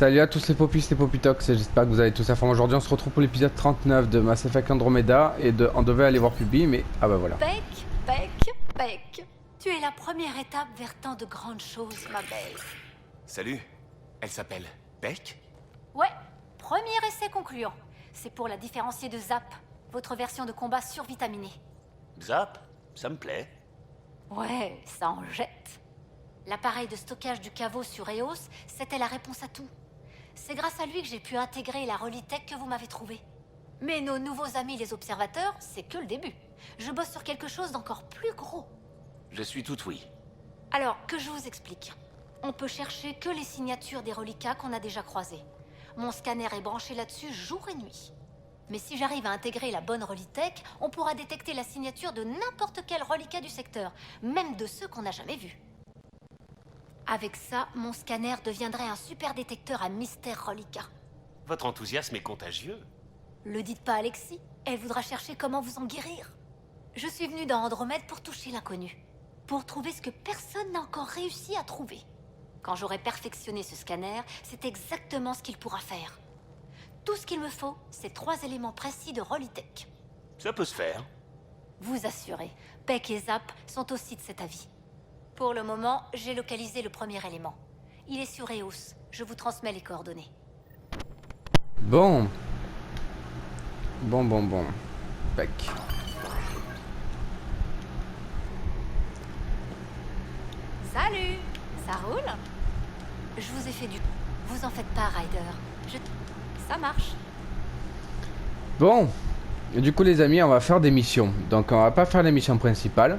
Salut à tous les popis, les popitox, j'espère que vous allez tous à fond. Aujourd'hui on se retrouve pour l'épisode 39 de Mass Effect Andromeda et on devait aller voir Publi, mais ah bah voilà. Peck. Tu es la première étape vers tant de grandes choses, ma belle. Salut. Elle s'appelle Peck? Ouais, premier essai concluant. C'est pour la différencier de Zap, votre version de combat survitaminée. Zap, ça me plaît. Ouais, ça en jette. L'appareil de stockage du caveau sur Eos, c'était la réponse à tout. C'est grâce à lui que j'ai pu intégrer la Rolitech que vous m'avez trouvée. Mais nos nouveaux amis les observateurs, c'est que le début. Je bosse sur quelque chose d'encore plus gros. Je suis tout oui. Alors, que je vous explique. On peut chercher que les signatures des reliquats qu'on a déjà croisés. Mon scanner est branché là-dessus jour et nuit. Mais si j'arrive à intégrer la bonne Rolitech, on pourra détecter la signature de n'importe quel reliquat du secteur, même de ceux qu'on n'a jamais vus. Avec ça, mon scanner deviendrait un super détecteur à mystère reliquat. Votre enthousiasme est contagieux. Le dites pas Alexis, elle voudra chercher comment vous en guérir. Je suis venue dans Andromède pour toucher l'inconnu. Pour trouver ce que personne n'a encore réussi à trouver. Quand j'aurai perfectionné ce scanner, c'est exactement ce qu'il pourra faire. Tout ce qu'il me faut, c'est 3 éléments précis de Rolitech. Ça peut se faire. Vous assurez, Peck et Zap sont aussi de cet avis. Pour le moment, j'ai localisé le premier élément. Il est sur Eos. Je vous transmets les coordonnées. Bon. Peck. Salut! Ça roule? Je vous ai fait du... Vous en faites pas, Ryder. Ça marche. Bon. Et du coup les amis, on va faire des missions. Donc on va pas faire les missions principales.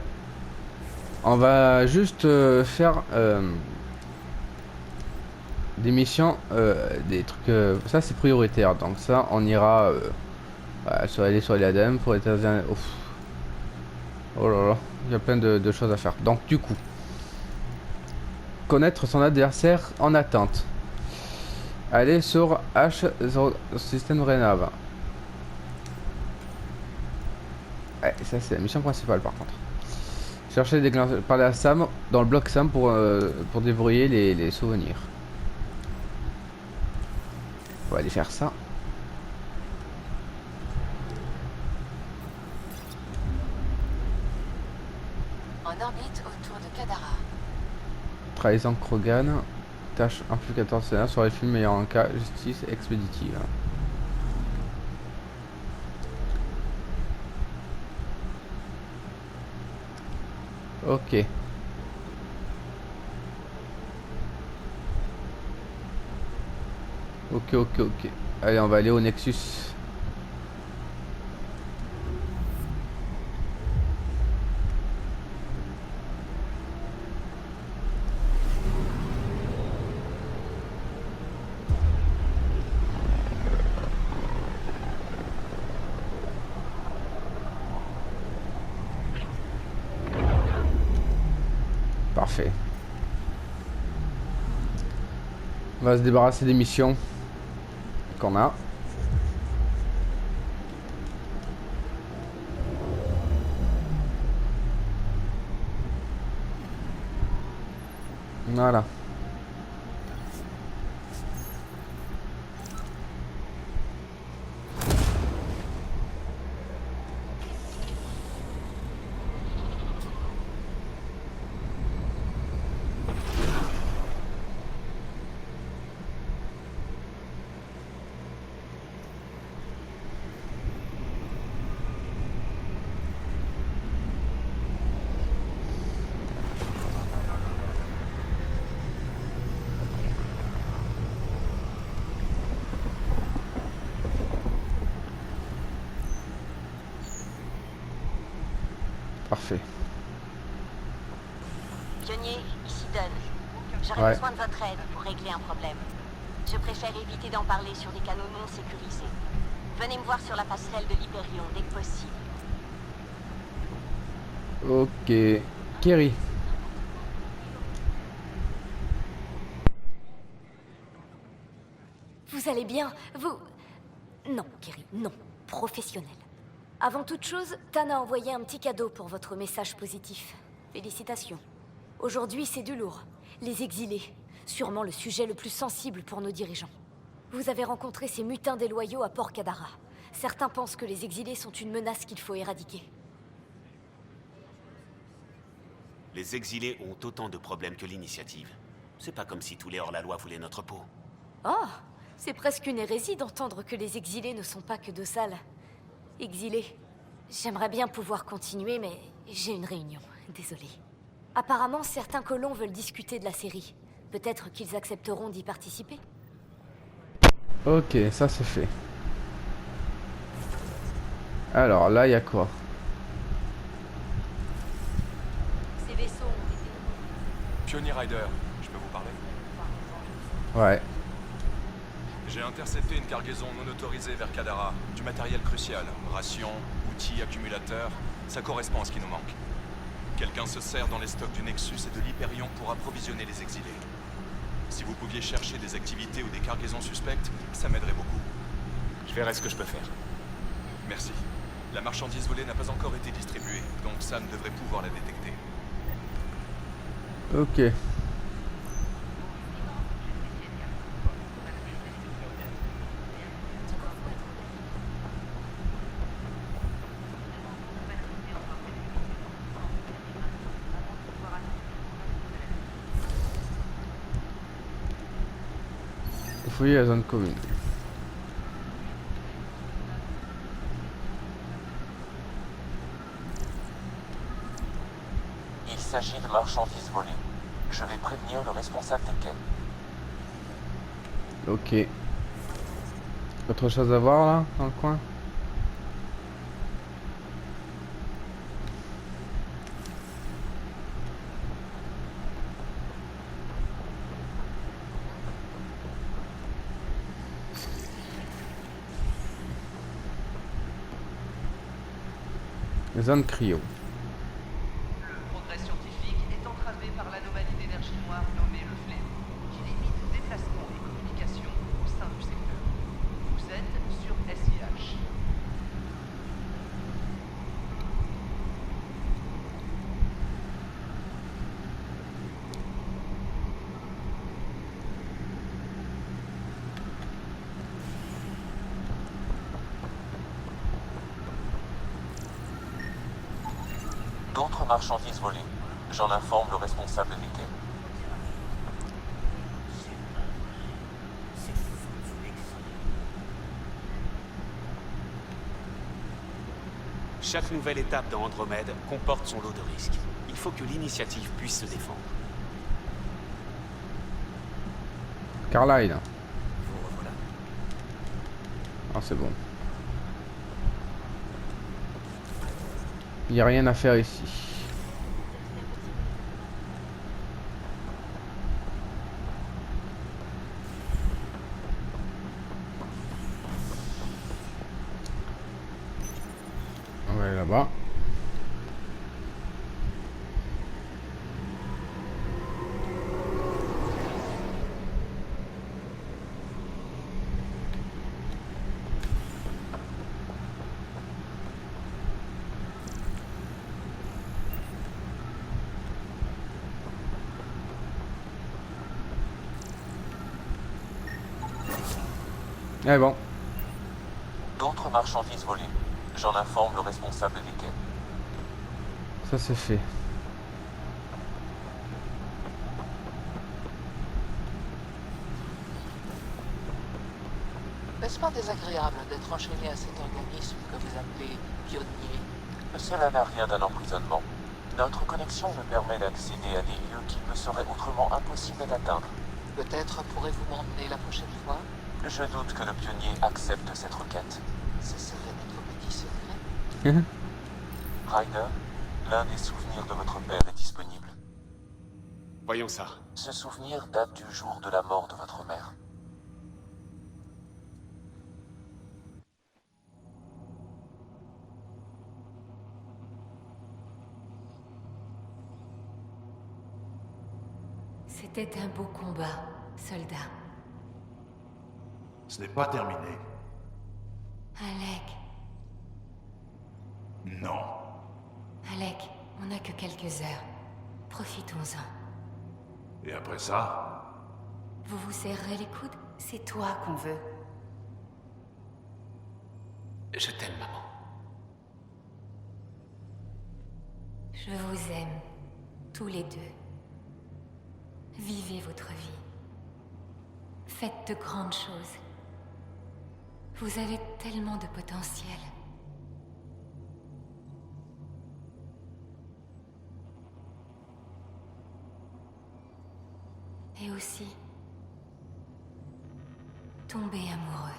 On va juste faire des missions, des trucs... ça c'est prioritaire. Donc ça on ira aller sur les ADEM pour être... Ouf. Oh là là, il y a plein de choses à faire. Donc du coup, connaître son adversaire en attente. Aller sur H système Renav. Ouais, ça c'est la mission principale par contre. Chercher des parler à Sam dans le bloc Sam pour débrouiller les souvenirs. On va aller faire ça. En orbite autour de Kadara. Trahison Krogan. Tâche implicateur scénaire sur les films ayant un cas justice expéditive. Ok. Ok. Allez, on va aller au Nexus. Parfait. On va se débarrasser des missions qu'on a. Voilà. Parfait. Pionnier, ici Dunn. J'aurais besoin de votre aide pour régler un problème. Je préfère éviter d'en parler sur des canaux non sécurisés. Venez me voir sur la passerelle de l'Hyperion dès que possible. Ok. Kerry. Vous allez bien? Vous... Non, Kerry, non. Professionnel. Avant toute chose, Tan a envoyé un petit cadeau pour votre message positif. Félicitations. Aujourd'hui, c'est du lourd. Les exilés. Sûrement le sujet le plus sensible pour nos dirigeants. Vous avez rencontré ces mutins déloyaux à Port Kadara. Certains pensent que les exilés sont une menace qu'il faut éradiquer. Les exilés ont autant de problèmes que l'initiative. C'est pas comme si tous les hors-la-loi voulaient notre peau. Oh, c'est presque une hérésie d'entendre que les exilés ne sont pas que de sales exilés. J'aimerais bien pouvoir continuer, mais j'ai une réunion. Désolée. Apparemment, certains colons veulent discuter de la série. Peut-être qu'ils accepteront d'y participer. Ok, ça c'est fait. Alors là, il y a quoi? Ces vaisseaux ont été... Pionnier Rider, je peux vous parler? Ouais. J'ai intercepté une cargaison non autorisée vers Kadara. Du matériel crucial. Rations, outils, accumulateurs. Ça correspond à ce qui nous manque. Quelqu'un se sert dans les stocks du Nexus et de l'Hyperion pour approvisionner les exilés. Si vous pouviez chercher des activités ou des cargaisons suspectes, ça m'aiderait beaucoup. Je verrai ce que je peux faire. Merci. La marchandise volée n'a pas encore été distribuée, donc Sam devrait pouvoir la détecter. Ok. Fouiller la zone commune. Il s'agit de marchandises volées. Je vais prévenir le responsable des quais. Ok. Autre chose à voir là, dans le coin? Zone cryo. Le progrès scientifique est entravé par l'anomalie d'énergie noire nommée le fléau, qui limite déplacement et communication au sein du secteur. Vous êtes sur SIH. D'autres marchandises volées. J'en informe le responsable des quais. Chaque nouvelle étape dans Andromède comporte son lot de risques. Il faut que l'initiative puisse se défendre. Carlyle. Vous revoilà. Ah, c'est bon. Il n'y a rien à faire ici. On va aller là-bas. Eh bon. D'autres marchandises volées. J'en informe le responsable des quais. Ça c'est fait. N'est-ce pas désagréable d'être enchaîné à cet organisme que vous appelez pionnier? Cela n'a rien d'un emprisonnement. Notre connexion me permet d'accéder à des lieux qui me seraient autrement impossibles d'atteindre. Peut-être pourrez-vous m'emmener la prochaine fois? Je doute que le pionnier accepte cette requête. Ce serait notre petit secret. Ryder, l'un des souvenirs de votre père est disponible. Voyons ça. Ce souvenir date du jour de la mort de votre mère. C'était un beau combat, soldat. Ce n'est pas terminé. Alec, Non. Alec, on n'a que quelques heures. Profitons-en. Et après ça, Vous vous serrerez les coudes? C'est toi qu'on veut. Je t'aime, maman. Je vous aime, tous les deux. Vivez votre vie. Faites de grandes choses. Vous avez tellement de potentiel. Et aussi, tombez amoureux.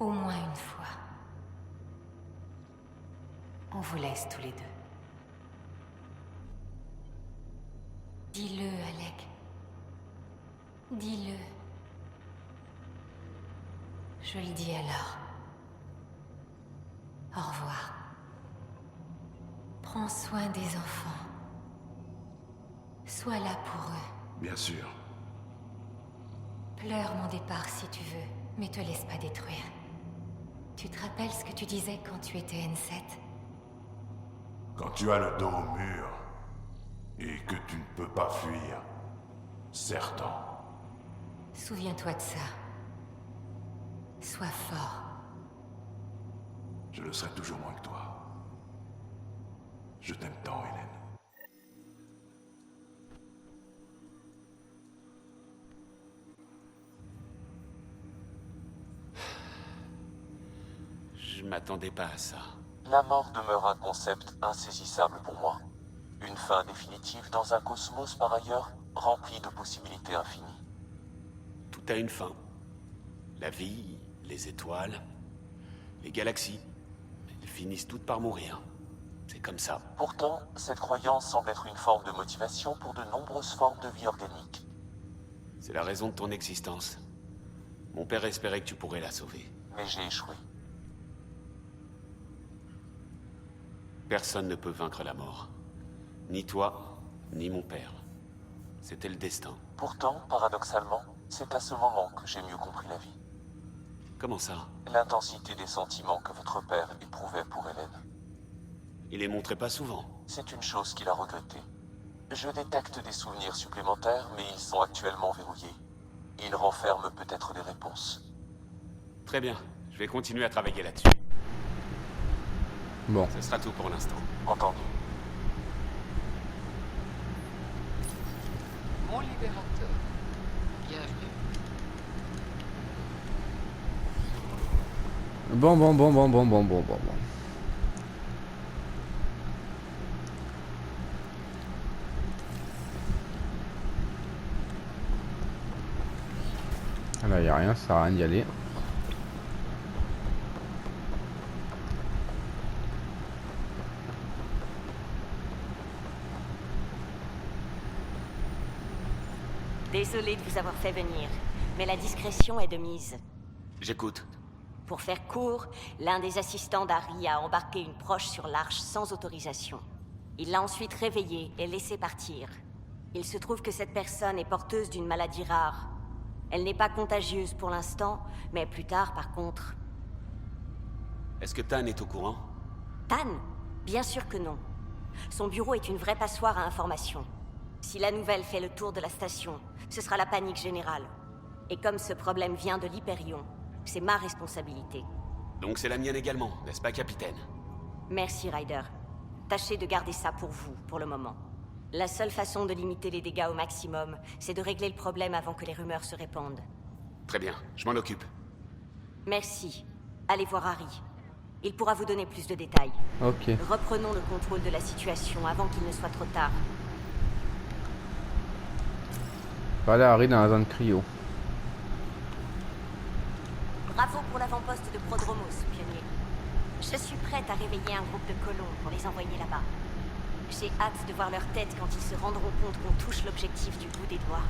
Au moins une fois. On vous laisse tous les deux. Dis-le, Alec. Dis-le. Je le dis alors. Au revoir. Prends soin des enfants. Sois là pour eux. Bien sûr. Pleure mon départ si tu veux, mais te laisse pas détruire. Tu te rappelles ce que tu disais quand tu étais N7? Quand tu as le dos au mur et que tu ne peux pas fuir, certain. Souviens-toi de ça. Sois fort. Je le serai toujours moins que toi. Je t'aime tant, Hélène. Je m'attendais pas à ça. La mort demeure un concept insaisissable pour moi. Une fin définitive dans un cosmos par ailleurs rempli de possibilités infinies. Tout a une fin. La vie, les étoiles, les galaxies, elles finissent toutes par mourir. C'est comme ça. Pourtant, cette croyance semble être une forme de motivation pour de nombreuses formes de vie organique. C'est la raison de ton existence. Mon père espérait que tu pourrais la sauver. Mais j'ai échoué. Personne ne peut vaincre la mort. Ni toi, ni mon père. C'était le destin. Pourtant, paradoxalement, c'est à ce moment que j'ai mieux compris la vie. Comment ça? L'intensité des sentiments que votre père éprouvait pour Hélène. Il les montrait pas souvent. C'est une chose qu'il a regrettée. Je détecte des souvenirs supplémentaires, mais ils sont actuellement verrouillés. Ils renferment peut-être des réponses. Très bien. Je vais continuer à travailler là-dessus. Bon. Ce sera tout pour l'instant. Entendu. Mon libérateur. Bienvenue. Bon. Ah là, y a rien, ça sert à rien d'y aller. Désolée de vous avoir fait venir, mais la discrétion est de mise. J'écoute. Pour faire court, l'un des assistants d'Harry a embarqué une proche sur l'arche sans autorisation. Il l'a ensuite réveillée et laissée partir. Il se trouve que cette personne est porteuse d'une maladie rare. Elle n'est pas contagieuse pour l'instant, mais plus tard par contre. Est-ce que Tan est au courant? Tan? Bien sûr que non. Son bureau est une vraie passoire à informations. Si la nouvelle fait le tour de la station, ce sera la panique générale. Et comme ce problème vient de l'Hyperion, c'est ma responsabilité. Donc c'est la mienne également, n'est-ce pas, capitaine? Merci, Ryder. Tâchez de garder ça pour vous, pour le moment. La seule façon de limiter les dégâts au maximum, c'est de régler le problème avant que les rumeurs se répandent. Très bien, je m'en occupe. Merci. Allez voir Harry. Il pourra vous donner plus de détails. Ok. Reprenons le contrôle de la situation avant qu'il ne soit trop tard. Voilà, Harry dans la zone cryo. Bravo pour l'avant-poste de Prodromos, pionnier. Je suis prête à réveiller un groupe de colons pour les envoyer là-bas. J'ai hâte de voir leur tête quand ils se rendront compte qu'on touche l'objectif du bout des doigts.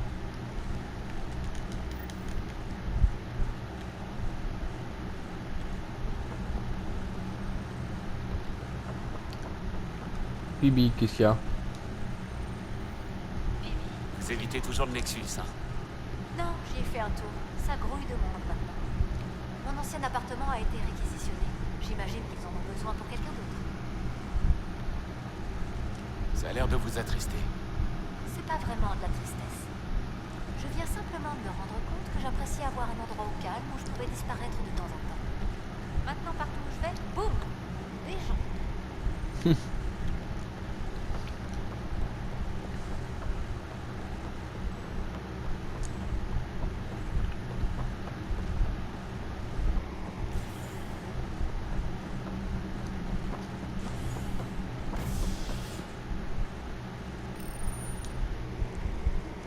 Bibi, qu'est-ce qu'il y a? Vous évitez toujours le Nexus, hein? Non, j'y ai fait un tour. Ça grouille de monde maintenant. Mon ancien appartement a été réquisitionné. J'imagine qu'ils en ont besoin pour quelqu'un d'autre. Ça a l'air de vous attrister. C'est pas vraiment de la tristesse. Je viens simplement de me rendre compte que j'appréciais avoir un endroit au calme où je pouvais disparaître de temps en temps. Maintenant, partout où je vais, boum, des gens.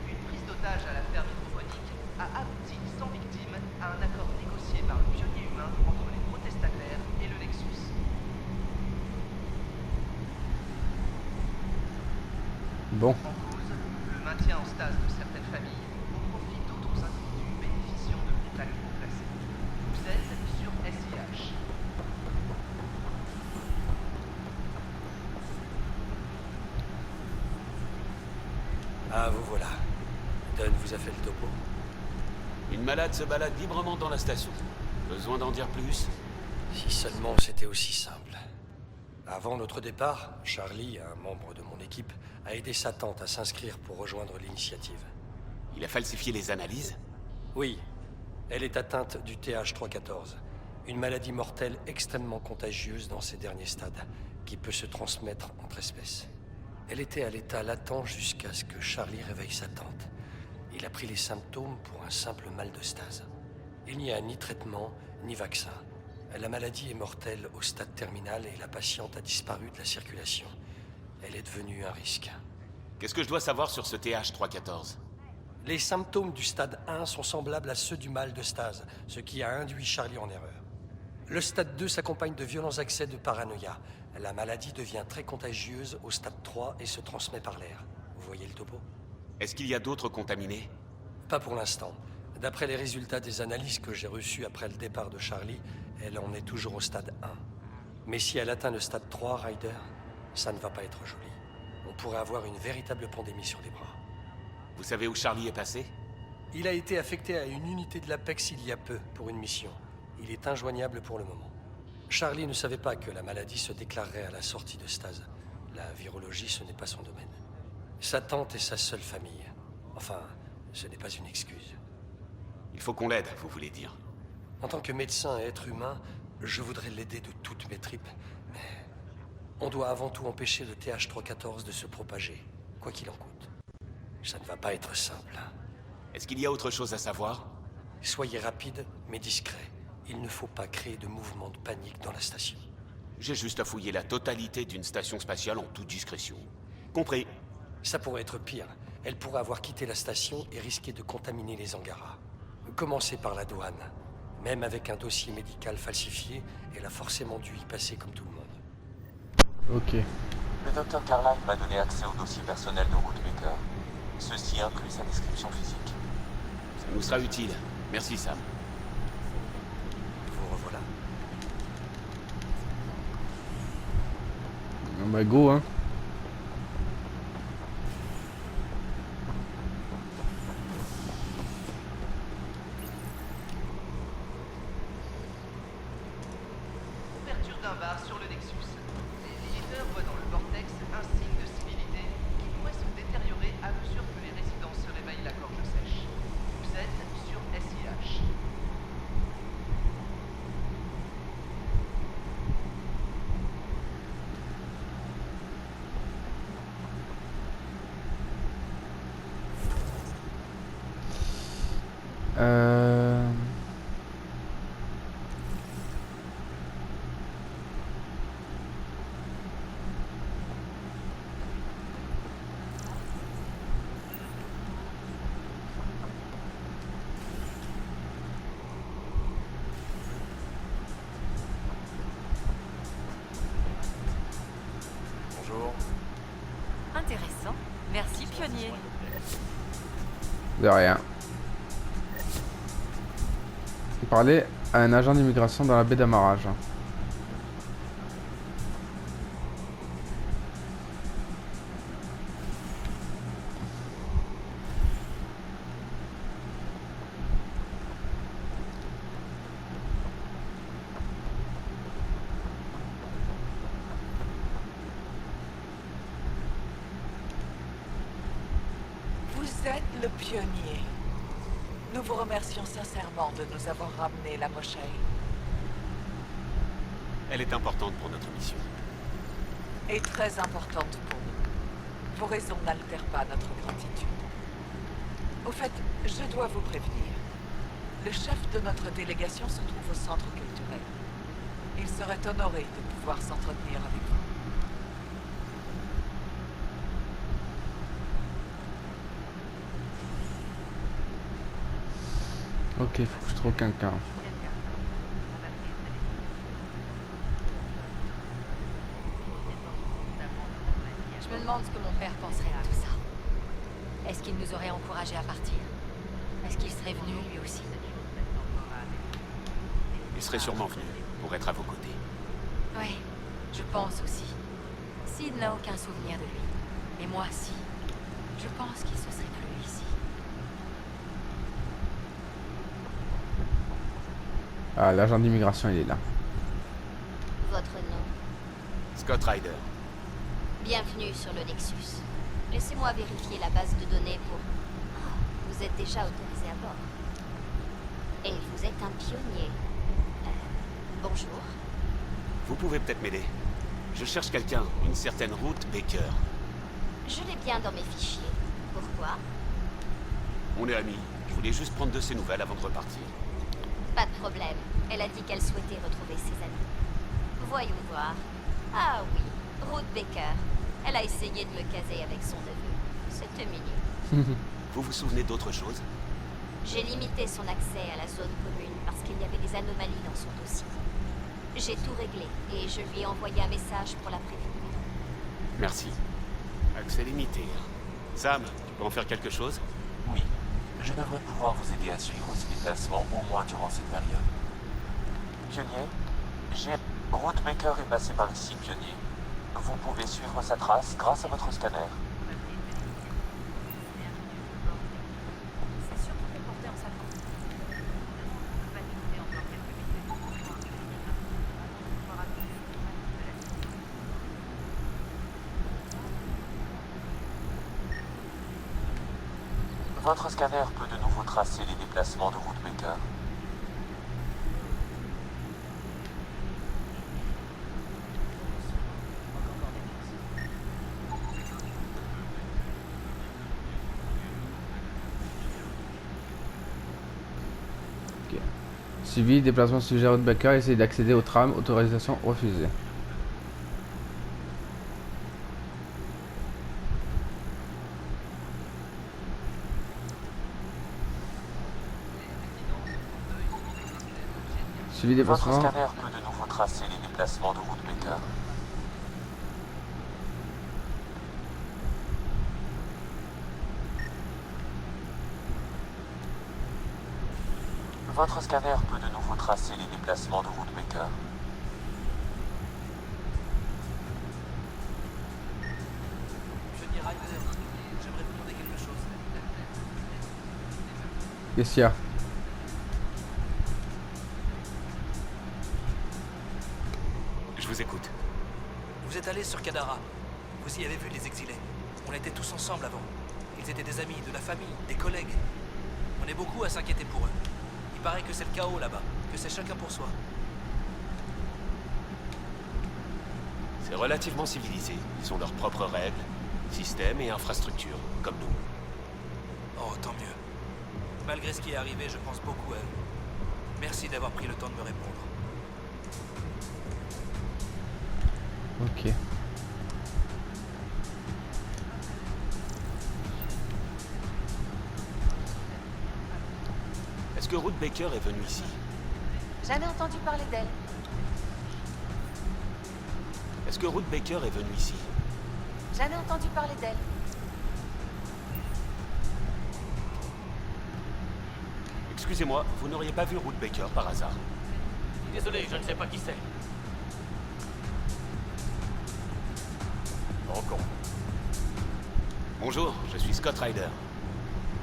Une prise d'otage à la ferme hydroponique a abouti sans victime à un accord négocié par le pionnier humain entre les protestataires et le Nexus. Bon. En cause, le maintien en stase de certaines familles au profit d'autres individus bénéficiant de contacts progressés. Vous êtes sur SIH. Ah, vous voilà. Dunn vous a fait le topo? Une malade se balade librement dans la station. Besoin d'en dire plus? Si seulement c'était aussi simple. Avant notre départ, Charlie, un membre de mon équipe, a aidé sa tante à s'inscrire pour rejoindre l'initiative. Il a falsifié les analyses? Oui, elle est atteinte du TH314, une maladie mortelle extrêmement contagieuse dans ses derniers stades, qui peut se transmettre entre espèces. Elle était à l'état latent jusqu'à ce que Charlie réveille sa tante. Il a pris les symptômes pour un simple mal de stase. Il n'y a ni traitement, ni vaccin. La maladie est mortelle au stade terminal et la patiente a disparu de la circulation. Elle est devenue un risque. Qu'est-ce que je dois savoir sur ce TH314? Les symptômes du stade 1 sont semblables à ceux du mal de stase, ce qui a induit Charlie en erreur. Le stade 2 s'accompagne de violents accès de paranoïa. La maladie devient très contagieuse au stade 3 et se transmet par l'air. Vous voyez le topo? Est-ce qu'il y a d'autres contaminés? Pas pour l'instant. D'après les résultats des analyses que j'ai reçues après le départ de Charlie, elle en est toujours au stade 1. Mais si elle atteint le stade 3, Ryder, ça ne va pas être joli. On pourrait avoir une véritable pandémie sur les bras. Vous savez où Charlie est passé? Il a été affecté à une unité de l'Apex il y a peu pour une mission. Il est injoignable pour le moment. Charlie ne savait pas que la maladie se déclarerait à la sortie de stase. La virologie, ce n'est pas son domaine. Sa tante est sa seule famille. Enfin, ce n'est pas une excuse. Il faut qu'on l'aide, vous voulez dire? En tant que médecin et être humain, je voudrais l'aider de toutes mes tripes, mais on doit avant tout empêcher le TH314 de se propager, quoi qu'il en coûte. Ça ne va pas être simple. Est-ce qu'il y a autre chose à savoir? Soyez rapide, mais discret. Il ne faut pas créer de mouvement de panique dans la station. J'ai juste à fouiller la totalité d'une station spatiale en toute discrétion. Compris. Ça pourrait être pire. Elle pourrait avoir quitté la station et risquer de contaminer les Angaras. Commencez par la douane. Même avec un dossier médical falsifié, elle a forcément dû y passer comme tout le monde. Ok. Le docteur Carlyle m'a donné accès au dossier personnel de Woodpecker. Ceci inclut sa description physique. Ça nous sera utile. Merci, Sam. Vous revoilà. Bah go hein. Ouverture d'un bar sur le Nexus. Les visiteurs voient dans le vortex un signe de civilité qui pourrait se détériorer à mesure que les résidents se réveillent la gorge sèche. Vous êtes sur SIH. Euh... Bonjour. Intéressant. Merci, pionnier. De rien. Parler à un agent d'immigration dans la baie d'amarrage. Vous êtes le pionnier. Nous vous remercions sincèrement de nous avoir ramené la Moshae. Elle est importante pour notre mission. Et très importante pour nous. Vos raisons n'altèrent pas notre gratitude. Au fait, je dois vous prévenir. Le chef de notre délégation se trouve au centre culturel. Il serait honoré de pouvoir s'entretenir avec vous. Ok, faut que je trouve quelqu'un. Je me demande ce que mon père penserait de tout ça. Est-ce qu'il nous aurait encouragés à partir? Est-ce qu'il serait venu lui aussi? Il serait sûrement venu pour être à vos côtés. Oui, je pense aussi. Sid n'a aucun souvenir de lui. Mais moi, si. Je pense qu'il se serait plu ici. Ah, l'agent d'immigration, il est là. Votre nom. Scott Ryder. Bienvenue sur le Nexus. Laissez-moi vérifier la base de données pour... Ah, vous êtes déjà autorisé à bord. Et vous êtes un pionnier. Bonjour. Vous pouvez peut-être m'aider. Je cherche quelqu'un, une certaine Ruth Baker. Je l'ai bien dans mes fichiers. Pourquoi? On est amis. Je voulais juste prendre de ses nouvelles avant de repartir. Pas de problème. Elle a dit qu'elle souhaitait retrouver ses amis. Voyons voir. Ah oui, Ruth Baker. Elle a essayé de me caser avec son neveu. C'était mignon. Vous vous souvenez d'autre chose? J'ai limité son accès à la zone commune parce qu'il y avait des anomalies dans son dossier. J'ai tout réglé et je lui ai envoyé un message pour la prévenir. Merci. Accès limité. Sam, tu peux en faire quelque chose? Oui, je devrais pouvoir vous aider à suivre ses déplacements au moins durant cette période. Pionnier, Ruth Baker est passée par ici, Pionnier. Vous pouvez suivre sa trace grâce à votre scanner. C'est sûr qu'on peut porter en sac. Votre scanner peut de nouveau tracer les déplacements de Ruth Baker. Suivi, déplacement suggéré de Baker, essayer d'accéder au tram, autorisation refusée. Suivi, Votre déplacement. scanner peut de nouveau tracer les déplacements de Ruth Baker. Votre scanner peut de nouveau tracer les déplacements de Ruth Baker. Pionnier Ryder, j'aimerais vous demander quelque chose. Qu'est-ce qu'il y a? Je vous écoute. Vous êtes allé sur Kadara. Vous y avez vu les exilés. On était tous ensemble avant. Ils étaient des amis, de la famille, des collègues. On est beaucoup à s'inquiéter pour eux. Il paraît que c'est le chaos là-bas, que c'est chacun pour soi. C'est relativement civilisé. Ils ont leurs propres règles, systèmes et infrastructures, comme nous. Oh, tant mieux. Malgré ce qui est arrivé, je pense beaucoup à eux. Merci d'avoir pris le temps de me répondre. Ok. Est-ce que Ruth Baker est venue ici? Jamais entendu parler d'elle. Est-ce que Ruth Baker est venue ici? Jamais entendu parler d'elle. Excusez-moi, vous n'auriez pas vu Ruth Baker par hasard? Désolé, je ne sais pas qui c'est. Bonjour, je suis Scott Ryder.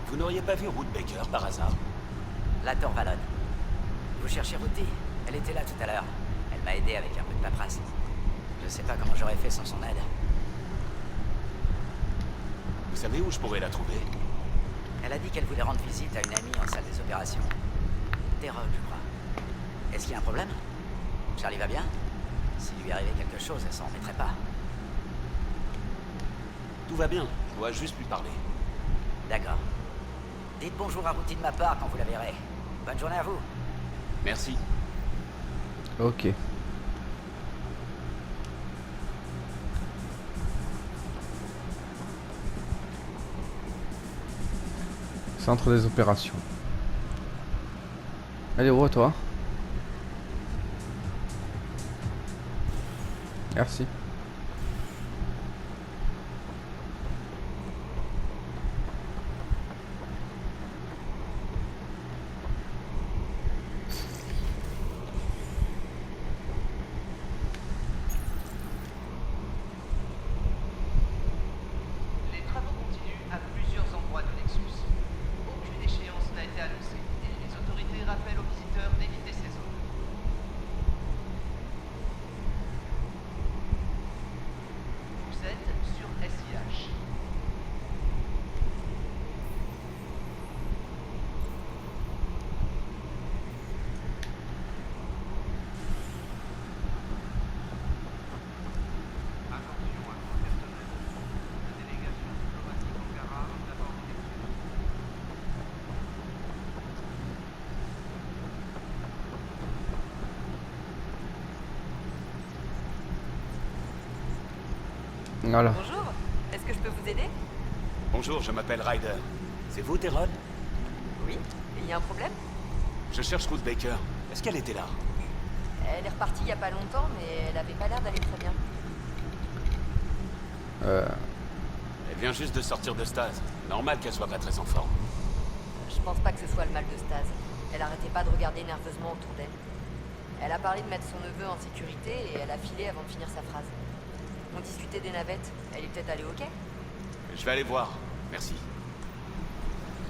Vous n'auriez pas vu Ruth Baker par hasard? La Torvalone. Vous cherchez Ruthie? Elle était là tout à l'heure. Elle m'a aidé avec un peu de paperasse. Je sais pas comment j'aurais fait sans son aide. Vous savez où je pourrais la trouver? Elle a dit qu'elle voulait rendre visite à une amie en salle des opérations. Terre, je crois. Est-ce qu'il y a un problème? Charlie va bien? S'il lui arrivait quelque chose, elle s'en remettrait pas. Tout va bien, je dois juste lui parler. D'accord. Dites bonjour à Routy de ma part quand vous la verrez. Bonne journée à vous. Merci. Ok. Centre des opérations. Allez, où toi? Merci. Les travaux continuent à plusieurs endroits de Nexus. Aucune échéance n'a été annoncée et les autorités rappellent aux visiteurs d'éviter ces zones. Vous êtes sur SIH. Attention à tout personnel. La délégation diplomatique Ankara d'abord Voilà. Bonjour, est-ce que je peux vous aider? Bonjour, je m'appelle Ryder. C'est vous, Tyrone? Oui. Il y a un problème? Je cherche Ruth Baker. Est-ce qu'elle était là? Elle est repartie il y a pas longtemps, mais elle avait pas l'air d'aller très bien. Elle vient juste de sortir de stase. Normal qu'elle soit pas très en forme. Je pense pas que ce soit le mal de stase. Elle arrêtait pas de regarder nerveusement autour d'elle. Elle a parlé de mettre son neveu en sécurité et elle a filé avant de finir sa phrase. On discutait des navettes. Elle est peut-être allée au quai? Je vais aller voir. Merci.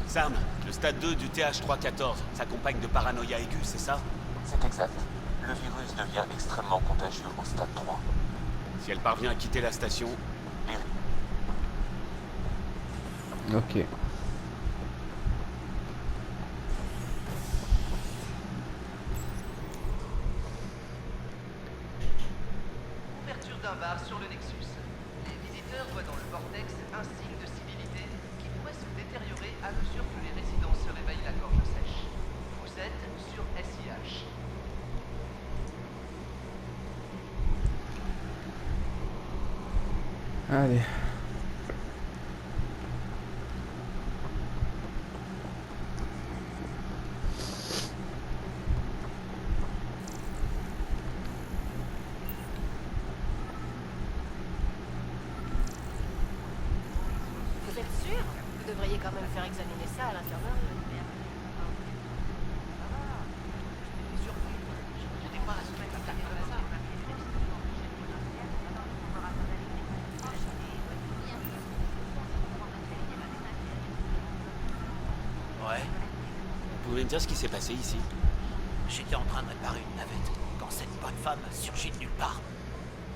Sam, le stade 2 du TH314 s'accompagne de paranoïa aiguë, c'est ça? C'est exact. Le virus devient extrêmement contagieux au stade 3. Si elle parvient à quitter la station, Ok. ouverture d'un bar sur le Nexus. Les visiteurs voient dans le vortex un signe de civilité qui pourrait se détériorer à mesure que les résidents se réveillent la gorge sèche. Vous êtes sur SIH. Allez. Vous êtes sûr? Vous devriez quand même faire examiner ça à l'infirmerie. ouais. Vous pouvez me dire ce qui s'est passé ici? J'étais en train de réparer une navette quand cette bonne femme surgit de nulle part.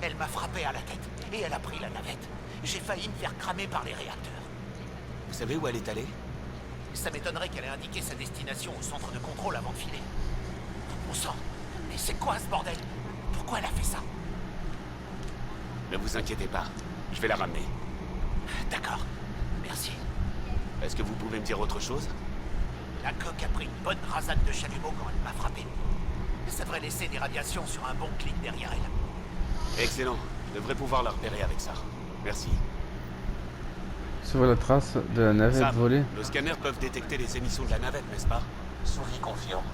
Elle m'a frappé à la tête et elle a pris la navette. J'ai failli me faire cramer par les réacteurs. Vous savez où elle est allée? Ça m'étonnerait qu'elle ait indiqué sa destination au centre de contrôle avant de filer. Bon sang, mais c'est quoi ce bordel? Pourquoi elle a fait ça? Ne vous inquiétez pas, je vais la ramener. D'accord, merci. Est-ce que vous pouvez me dire autre chose? La coque a pris une bonne rasade de chalumeau quand elle m'a frappé. Ça devrait laisser des radiations sur un bon clic derrière elle. Excellent, je devrais pouvoir la repérer avec ça. Merci. Sur la trace de la navette Sam, volée. nos scanners peuvent détecter les émissions de la navette, n'est-ce pas? Souris confirme.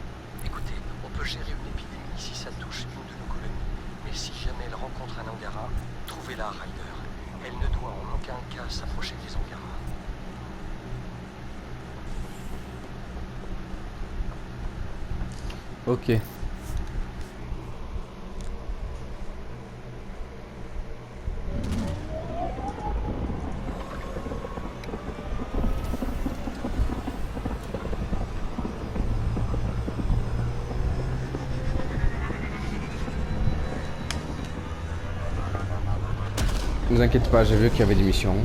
Écoutez, on peut gérer une épidémie si ça touche une de nos colonies. Mais si jamais elle rencontre un Angara, trouvez-la, Ryder. Elle ne doit en aucun cas s'approcher des Angara. Ok. Ne vous inquiétez pas, j'ai vu qu'il y avait des missions.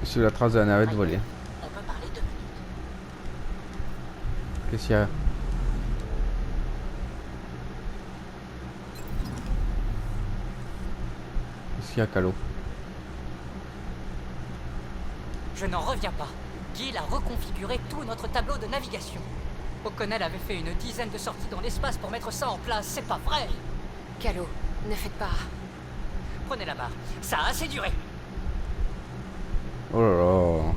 Sur la trace de la navette volée. On peut parler 2 minutes. Qu'est-ce qu'il y a? Qu'est-ce qu'il y a, Calo? Je n'en reviens pas. Gil a reconfiguré tout notre tableau de navigation. O'Connell avait fait une dizaine de sorties dans l'espace pour mettre ça en place, c'est pas vrai. Calo, ne faites pas... Prenez la barre, ça a assez duré. Oh là là.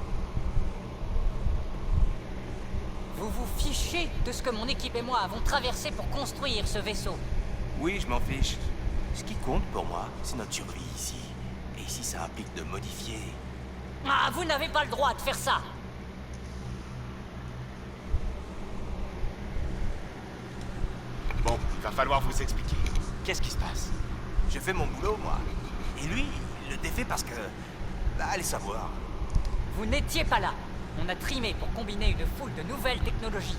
Vous vous fichez de ce que mon équipe et moi avons traversé pour construire ce vaisseau. Oui, je m'en fiche. Ce qui compte pour moi, c'est notre survie ici. Et si ça implique de modifier... Ah, vous n'avez pas le droit de faire ça. Bon, il va falloir vous expliquer. Qu'est-ce qui se passe? Je fais mon boulot, moi. Et lui, il le défait parce que... Bah, allez savoir. Vous n'étiez pas là. On a trimé pour combiner une foule de nouvelles technologies.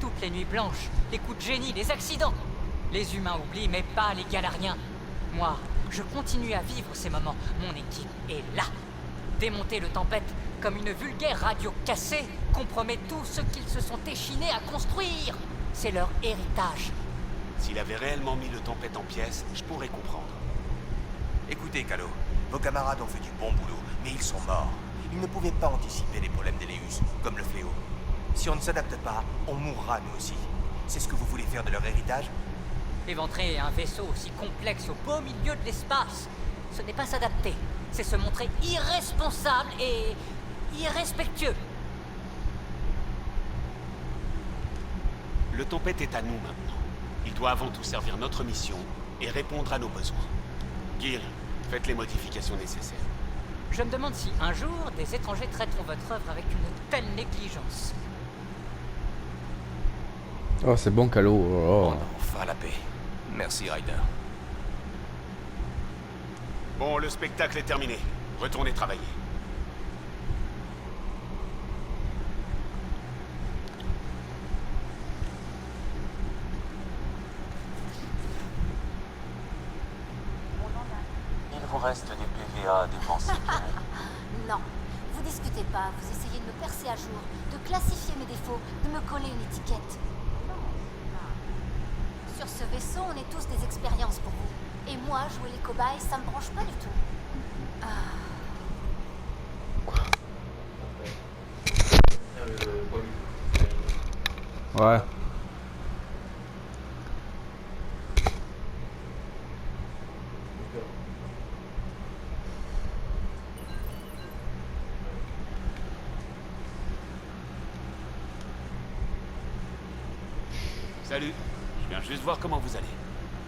Toutes les nuits blanches, les coups de génie, les accidents. Les humains oublient, mais pas les Galariens. Moi, je continue à vivre ces moments. Mon équipe est là. Démonter le Tempête comme une vulgaire radio cassée compromet tout ce qu'ils se sont échinés à construire. C'est leur héritage. S'il avait réellement mis le Tempête en pièces, je pourrais comprendre. Écoutez, Calo, vos camarades ont fait du bon boulot, mais ils sont morts. Ils ne pouvaient pas anticiper les problèmes d'Eleus, comme le fléau. Si on ne s'adapte pas, on mourra nous aussi. C'est ce que vous voulez faire de leur héritage? Éventrer un vaisseau aussi complexe au beau milieu de l'espace, ce n'est pas s'adapter, c'est se montrer irresponsable et irrespectueux. Le Tempête est à nous maintenant. Il doit avant tout servir notre mission et répondre à nos besoins. Gil, faites les modifications nécessaires. Je me demande si un jour des étrangers traiteront votre œuvre avec une telle négligence. Oh, c'est bon, Calo. Oh. On a enfin la paix. Merci, Ryder. Bon, le spectacle est terminé. Retournez travailler. Il vous reste des PVA à dépenser. Non, vous discutez pas, vous essayez de me percer à jour, de classifier mes défauts, de me coller une étiquette. Sur ce vaisseau, on est tous des expériences pour vous. Et moi, jouer les cobayes, ça me branche pas du tout. Ouais. Salut, je viens juste voir comment vous allez.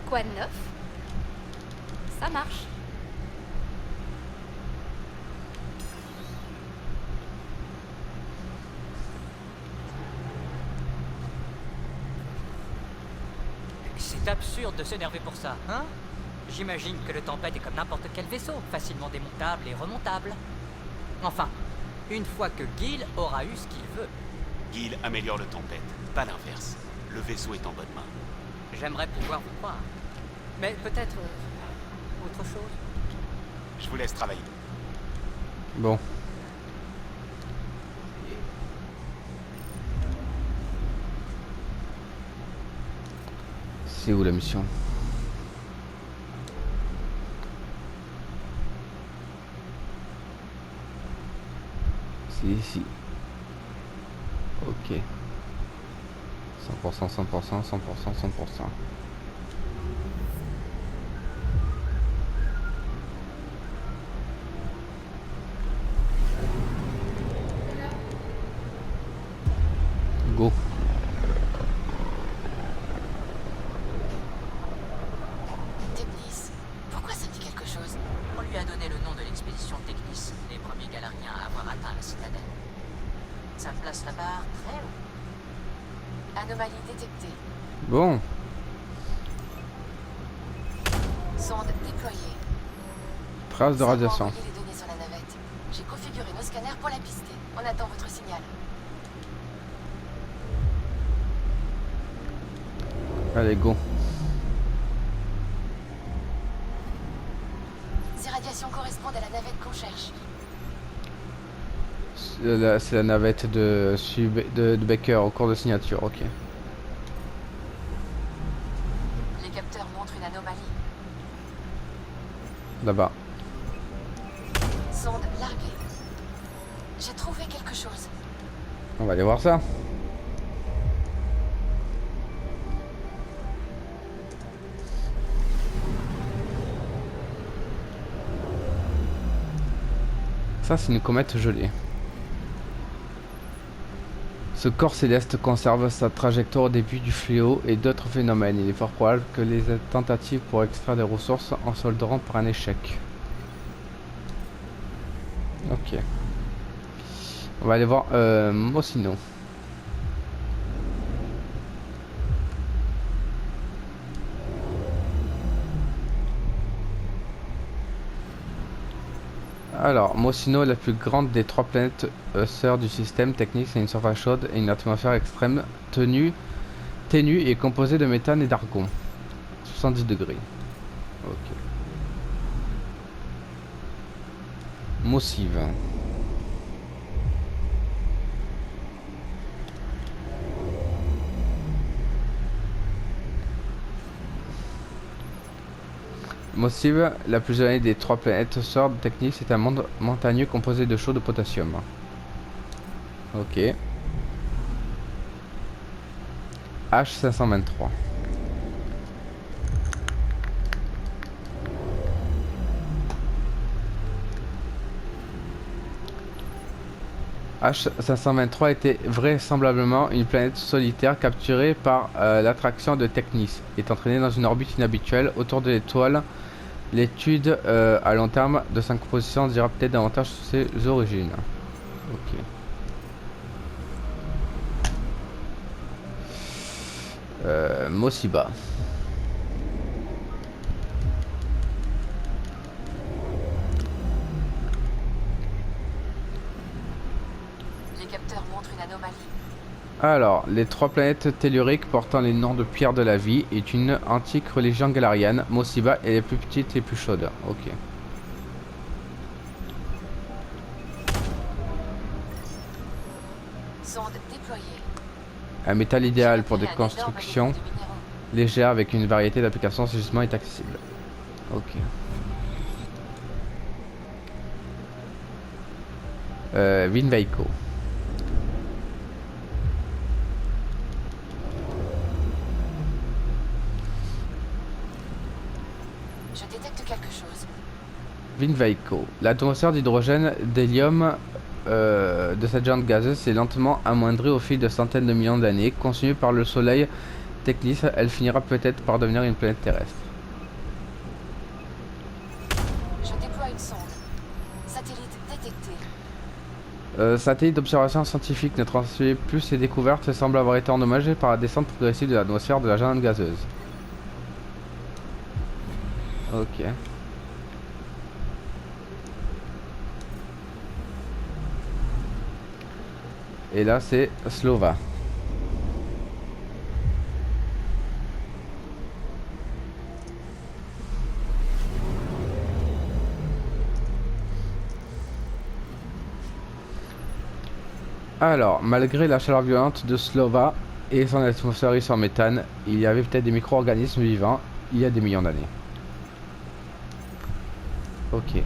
Quoi de neuf? Ça marche. C'est absurde de s'énerver pour ça, hein? J'imagine que le Tempête est comme n'importe quel vaisseau, facilement démontable et remontable. Enfin, une fois que Gil aura eu ce qu'il veut. Gil améliore le Tempête, pas l'inverse. Le vaisseau est en bonne main. J'aimerais pouvoir vous croire. Mais peut-être autre chose. Je vous laisse travailler. Bon. C'est où la mission? C'est ici. Ok. 100%, 100%, 100%, 100%. Go. Technis, pourquoi ça me dit quelque chose? On lui a donné le nom de l'expédition Technis, les premiers Galariens à avoir atteint la citadelle. Ça place la barre très haut. Anomalie détectée. Bon. Sonde déployée. Trace de radiation. Envoyez les données sur la navette. J'ai configuré nos scanners pour la pister. On attend votre signal. Allez, go. Ces radiations correspondent à la navette qu'on cherche. C'est la navette de Baker au cours de signature, ok. Les capteurs montrent une anomalie. Là-bas. Sonde larguée. J'ai trouvé quelque chose. On va aller voir ça. Ça, c'est une comète gelée. Ce corps céleste conserve sa trajectoire au début du fléau et d'autres phénomènes. Il est fort probable que les tentatives pour extraire des ressources en solderont par un échec. Ok. On va aller voir Mocino. Alors, Mocino est la plus grande des 3 planètes sœurs du système technique. C'est une surface chaude et une atmosphère extrême ténue et composée de méthane et d'argon. 70 degrés. Ok. Mossive. Mossive, la plus éloignée des 3 planètes sœurs techniques, c'est un monde montagneux composé de chaux de potassium. Ok. H523. H523 était vraisemblablement une planète solitaire capturée par l'attraction de Technis et entraînée dans une orbite inhabituelle autour de l'étoile. L'étude à long terme de sa composition dira peut-être davantage sur ses origines. Ok. Mosiba. Les capteurs montrent une anomalie. Alors, les 3 planètes telluriques portant les noms de pierres de la vie est une antique religion galarienne. Mosiba est les plus petites et plus chaudes. Ok. Sonde déployée. Un métal idéal pour des constructions légères avec une variété d'applications. Ce gisement est accessible. Ok. Vinveiko. Je détecte quelque chose. Vinveiko. L'atmosphère d'hydrogène, d'hélium de cette géante gazeuse s'est lentement amoindrie au fil de centaines de millions d'années. Consumée par le soleil Technis, elle finira peut-être par devenir une planète terrestre. Je déploie une sonde. Satellite détecté. Satellite d'observation scientifique ne transmet plus ses découvertes et semble avoir été endommagé par la descente progressive de l'atmosphère de la géante gazeuse. Ok. Et là c'est Slova. Alors, malgré la chaleur violente de Slova et son atmosphère riche en méthane, il y avait peut-être des micro-organismes vivants il y a des millions d'années. Ok.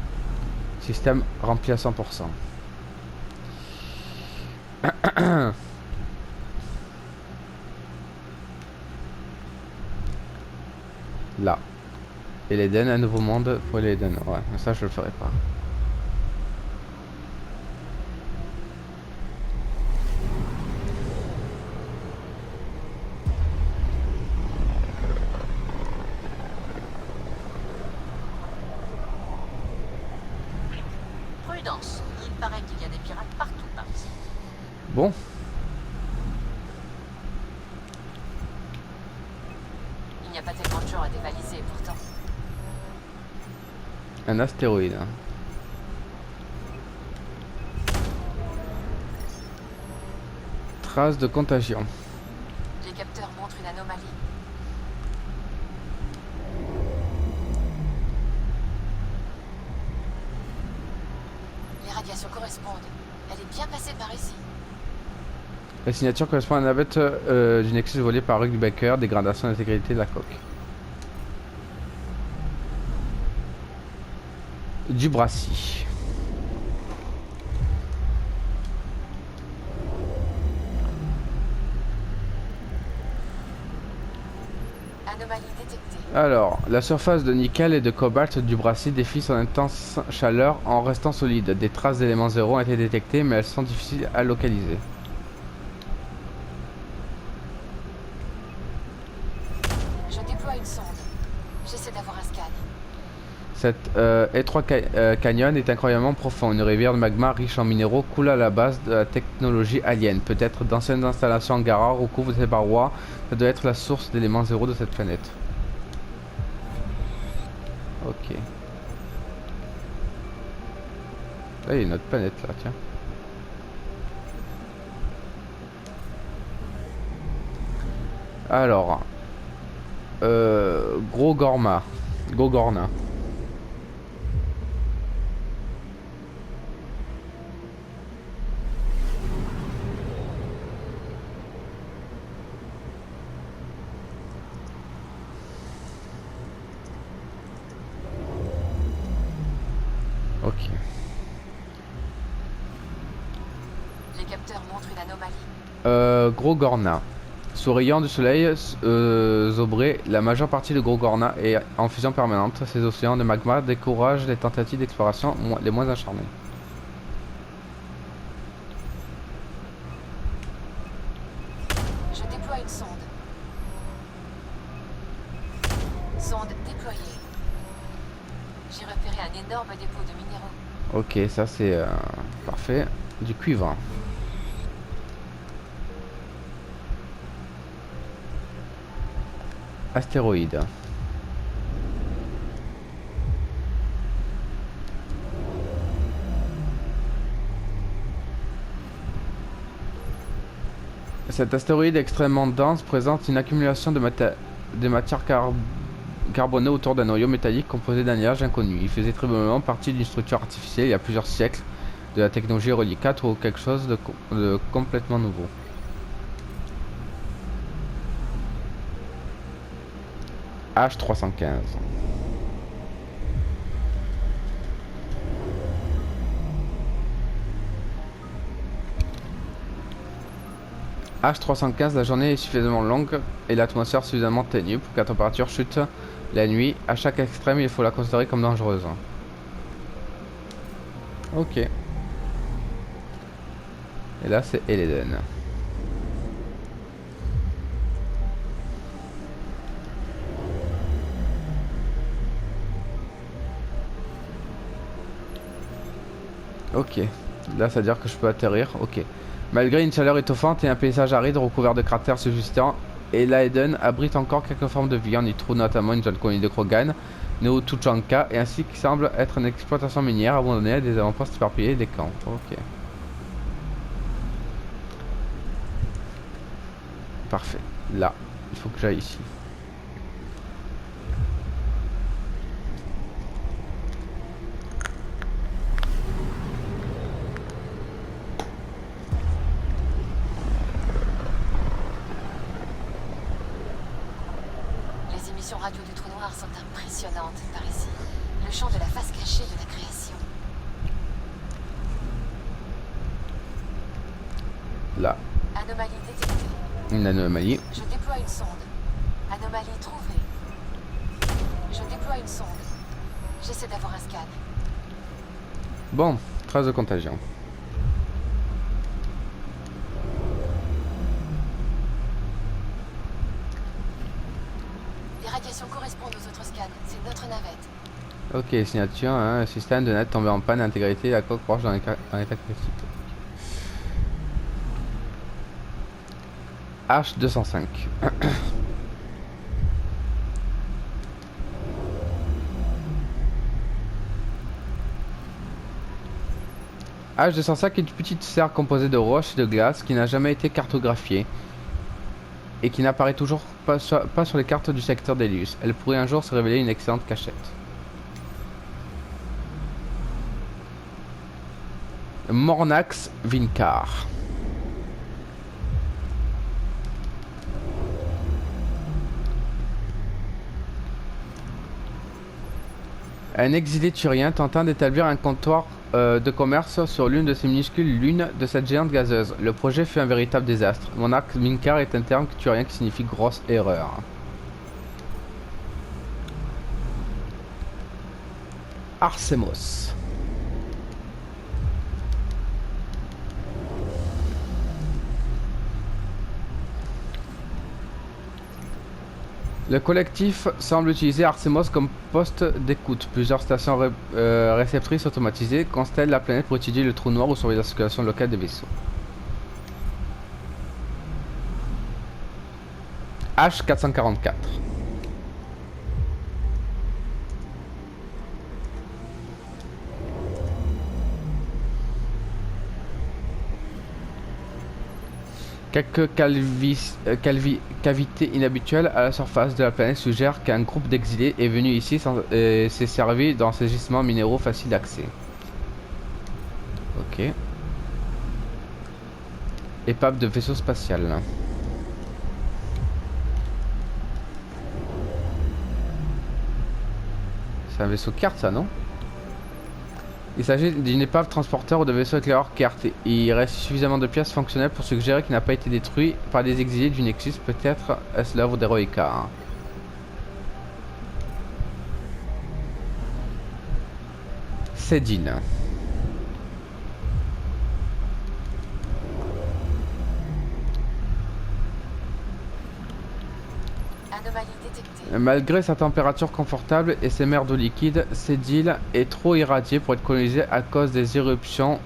Système rempli à 100%. Là. Et l'Eden, un nouveau monde pour l'Eden. Ouais, ça je le ferai pas. Prudence, il paraît qu'il y a des pirates partout par ici. Bon. Il n'y a pas tellement de gens à dévaliser pourtant. Un astéroïde. Trace de contagion. Les capteurs montrent une anomalie. Les radiations correspondent. Elle est bien passée par ici. La signature correspond à la navette du Nexus volée par Rick Baker, dégradation d'intégrité de la coque. Du Brassi. Anomalie détectée. Alors, la surface de nickel et de cobalt du Brassi défie son intense chaleur en restant solide. Des traces d'éléments zéro ont été détectées, mais elles sont difficiles à localiser. Je déploie une sonde. J'essaie d'avoir un scan. Cet étroit canyon est incroyablement profond. Une rivière de magma riche en minéraux coule à la base de la technologie alien. Peut-être d'anciennes installations Angara recouvrent ces parois. Ça doit être la source d'éléments zéro de cette planète. Ok. Là, il y a une autre planète là, tiens. Alors. Gros Gorma. Gogorna. Ok. Les capteurs montrent une anomalie. Gros Gorna. Sous rayon du soleil, Zobré, la majeure partie de Gros Gorna est en fusion permanente. Ces océans de magma découragent les tentatives d'exploration les moins acharnées. Je déploie une sonde. Sonde déployée. J'ai repéré un énorme dépôt de minéraux. Ok, ça c'est parfait. Du cuivre. Astéroïde. Cet astéroïde extrêmement dense présente une accumulation de matières carbonées autour d'un noyau métallique composé d'un nuage inconnu. Il faisait très probablement partie d'une structure artificielle il y a plusieurs siècles, de la technologie relique 4 ou quelque chose de complètement nouveau. H315. H315, la journée est suffisamment longue et l'atmosphère suffisamment ténue pour que la température chute la nuit. À chaque extrême, il faut la considérer comme dangereuse. Ok. Et là, c'est Eleden. Ok. Là, ça veut dire que je peux atterrir. Ok. Malgré une chaleur étouffante et un paysage aride recouvert de cratères subsistants, Eleden abrite encore quelques formes de vie. On y trouve notamment une zone colonie de Krogan, Neo Tuchanka, et ainsi qui semble être une exploitation minière abandonnée à des avant-postes éparpillés et des camps. Ok. Parfait. Là, il faut que j'aille ici. Les émissions radio du trou noir sont impressionnantes par ici. Le champ de la face cachée de la création. Là. Anomalie détectée. Une anomalie. Je déploie une sonde. Anomalie trouvée. Je déploie une sonde. J'essaie d'avoir un scan. Bon, trace de contagion. Les radiations correspondent aux autres scans. C'est notre navette. Ok, signature, hein, système de net tombé en panne, intégrité, la coque proche dans l'état critique. H205. H205 est une petite serre composée de roches et de glace qui n'a jamais été cartographiée et qui n'apparaît toujours pas sur les cartes du secteur d'Elius. Elle pourrait un jour se révéler une excellente cachette. Mornax Vinkar. Un exilé turien tentant d'établir un comptoir de commerce sur l'une de ces minuscules lunes de cette géante gazeuse. Le projet fut un véritable désastre. Mornax Vinkar est un terme turien qui signifie grosse erreur. Arsemos. Le collectif semble utiliser Arsemos comme poste d'écoute. Plusieurs stations réceptrices automatisées constellent la planète pour étudier le trou noir ou surveiller la circulation locale des vaisseaux. H444. Quelques cavités inhabituelles à la surface de la planète suggèrent qu'un groupe d'exilés est venu ici et s'est servi dans ces gisements minéraux faciles d'accès. Ok. Épave de vaisseau spatial. C'est un vaisseau carte ça, non? Il s'agit d'une épave transporteur ou de vaisseau éclaireur carte. Il reste suffisamment de pièces fonctionnelles pour suggérer qu'il n'a pas été détruit par des exilés du Nexus. Peut-être est-ce l'œuvre d'Heroica. Hein. Cédine. Anomalie détectée. Malgré sa température confortable et ses mers d'eau liquide, Cédile est trop irradiée pour être colonisée à cause des éruptions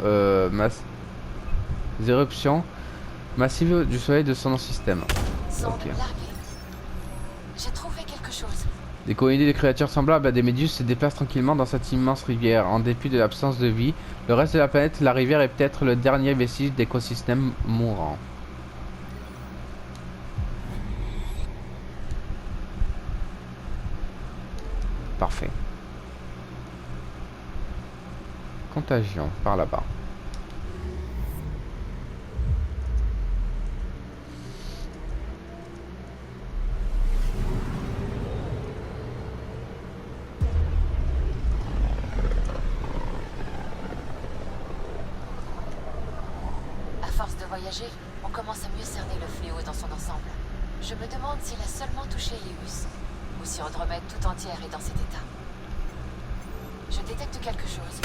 massives du soleil de son système. Okay. J'ai trouvé quelque chose. Des colonies de créatures semblables à des méduses se déplacent tranquillement dans cette immense rivière. En dépit de l'absence de vie, le reste de la planète, la rivière est peut-être le dernier vestige d'écosystème mourant. Parfait. Contagion, par là-bas. À force de voyager, on commence à mieux cerner le fléau dans son ensemble. Je me demande s'il a seulement touché Léus. Ou si Andromède tout entière est dans cet état. Je détecte quelque chose.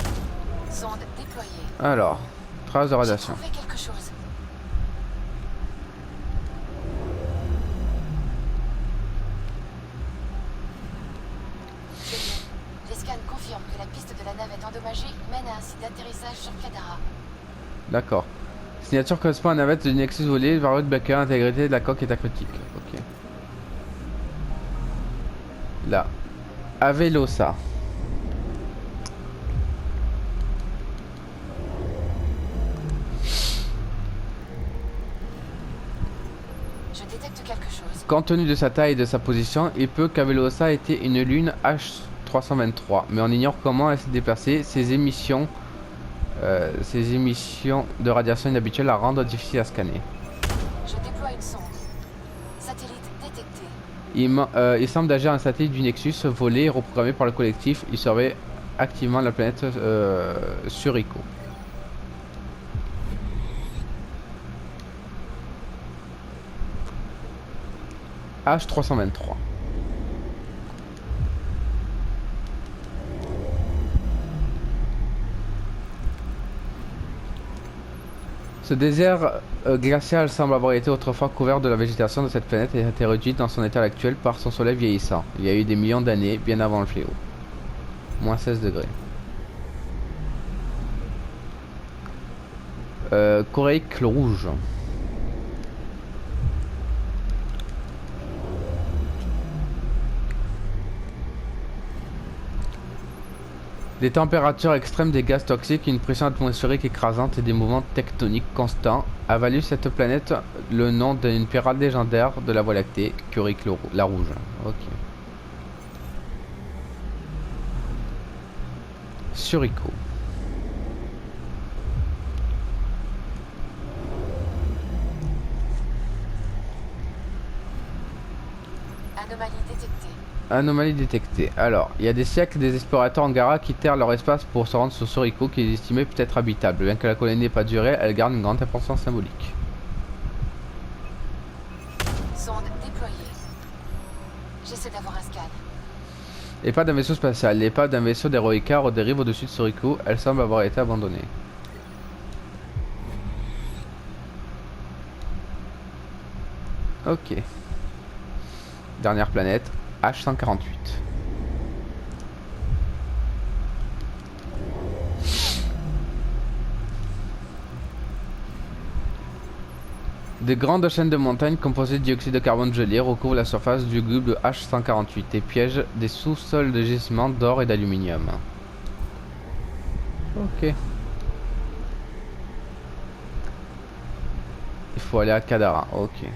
Sonde déployée. Alors, traces de radiation. J'ai trouvé quelque chose. Les scans confirment que la piste de la navette endommagée mène à un site d'atterrissage sur Kadara. D'accord. Signature correspond à la navette du Nexus volé, variant de Baker, l'intégrité de la coque est à critique. Ok. Là. Avelosa. Je détecte quelque chose. Compte tenu de sa taille et de sa position, il peut qu'Avelosa ait été une lune H323, mais on ignore comment elle s'est déplacée. Ses émissions de radiation inhabituelles la rendent difficile à scanner. Je déploie une sonde. Satellite détecté. Il semble agir un satellite du Nexus volé et reprogrammé par le collectif. Il surveille activement la planète Surico. H323. Ce désert glacial semble avoir été autrefois couvert de la végétation de cette planète et a été réduite dans son état actuel par son soleil vieillissant. Il y a eu des millions d'années, bien avant le fléau. Moins 16 degrés. Coréique le rouge. Des températures extrêmes, des gaz toxiques, une pression atmosphérique écrasante et des mouvements tectoniques constants a valu cette planète le nom d'une pirate légendaire de la Voie lactée, Coréique la rouge. Ok. Surico. Anomalie détectée. Anomalie détectée. Alors, il y a des siècles, des explorateurs Angara quittèrent leur espace pour se rendre sur Soriko, qu'ils estimaient peut-être habitable. Bien que la colonie n'ait pas duré, elle garde une grande importance symbolique. Sonde déployée. J'essaie d'avoir un scan. Épave d'un vaisseau spatial. L'épave d'un vaisseau d'Heroica dérive au-dessus de Soriko. Elle semble avoir été abandonnée. Ok. Dernière planète, H148. Des grandes chaînes de montagnes composées de dioxyde de carbone gelé recouvrent la surface du globe de H148 et piègent des sous-sols de gisements d'or et d'aluminium. Ok. Il faut aller à Kadara, ok.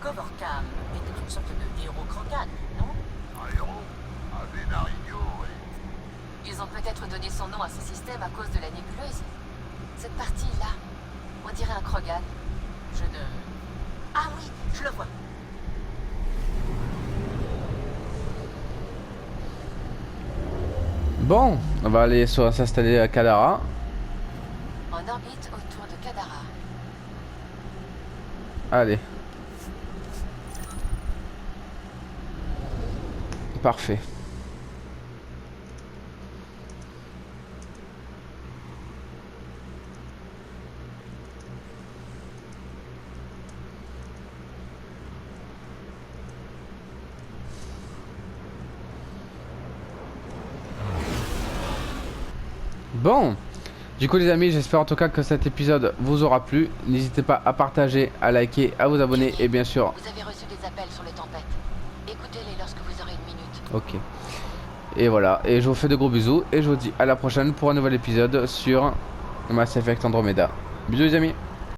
Govorkam était une sorte de héros crocane, non? Un héros? Un vénarigno, oui. Ils ont peut-être donné son nom à ce système à cause de la nébuleuse. Cette partie-là, on dirait un Krogan. Je ne... Ah oui, je le vois. Bon, on va aller s'installer à Kadara. En orbite autour de Kadara. Allez. Parfait. Bon, du coup les amis, j'espère en tout cas que cet épisode vous aura plu. N'hésitez pas à partager, à liker, à vous abonner et bien sûr... Vous avez reçu des appels sur les tempêtes. Écoutez-les lorsque vous aurez une minute. Ok. Et voilà, et je vous fais de gros bisous et je vous dis à la prochaine pour un nouvel épisode sur Mass Effect Andromeda. Bisous les amis.